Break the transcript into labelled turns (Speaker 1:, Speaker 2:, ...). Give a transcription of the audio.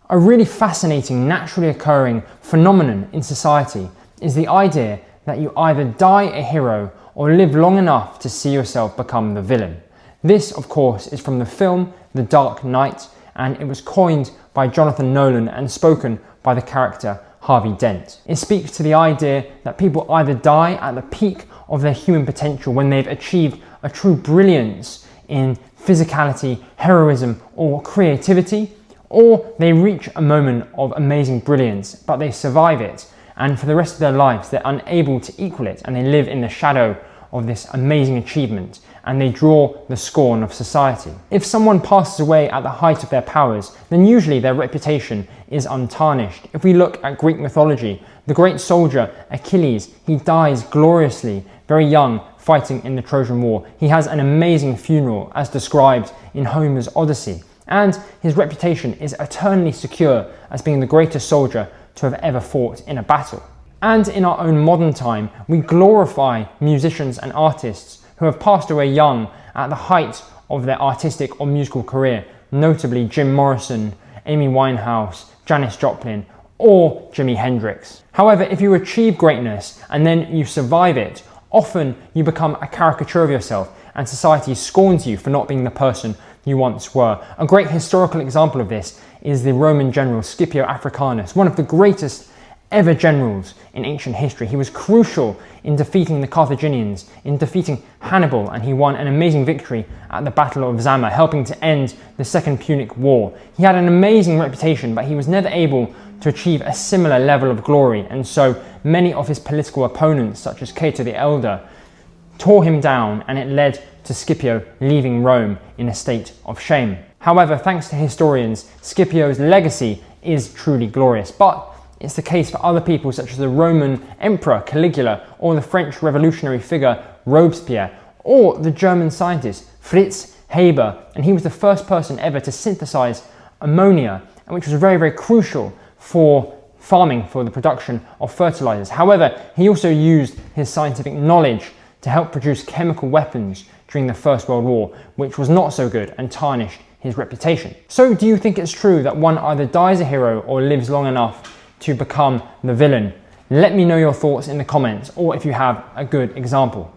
Speaker 1: A really fascinating, naturally occurring phenomenon in society is the idea that you either die a hero or live long enough to see yourself become the villain. This, of course, is from the film The Dark Knight, and it was coined by Jonathan Nolan and spoken by the character Harvey Dent. It speaks to the idea that people either die at the peak of their human potential when they've achieved a true brilliance in physicality, heroism, or creativity, or they reach a moment of amazing brilliance, but they survive it, and for the rest of their lives they're unable to equal it, and they live in the shadow of this amazing achievement, and they draw the scorn of society. If someone passes away at the height of their powers, then usually their reputation is untarnished. If we look at Greek mythology, the great soldier Achilles, he dies gloriously, very young, fighting in the Trojan War. He has an amazing funeral as described in Homer's Odyssey, and his reputation is eternally secure as being the greatest soldier to have ever fought in a battle. And in our own modern time, we glorify musicians and artists who have passed away young at the height of their artistic or musical career, notably Jim Morrison, Amy Winehouse, Janis Joplin, or Jimi Hendrix. However, if you achieve greatness and then you survive it, often you become a caricature of yourself and society scorns you for not being the person you once were. A great historical example of this is the Roman general Scipio Africanus, one of the greatest ever generals in ancient history. He was crucial in defeating the Carthaginians, in defeating Hannibal, and he won an amazing victory at the Battle of Zama, helping to end the Second Punic War. He had an amazing reputation, but he was never able to achieve a similar level of glory, and so many of his political opponents, such as Cato the Elder, tore him down, and it led to Scipio leaving Rome in a state of shame. However, thanks to historians, Scipio's legacy is truly glorious, but it's the case for other people such as the Roman Emperor Caligula, or the French revolutionary figure Robespierre, or the German scientist Fritz Haber, and he was the first person ever to synthesize ammonia, which was very, very crucial for farming, for the production of fertilizers. However, he also used his scientific knowledge to help produce chemical weapons during the First World War, which was not so good and tarnished his reputation. So do you think it's true that one either dies a hero or lives long enough to become the villain? Let me know your thoughts in the comments, or if you have a good example.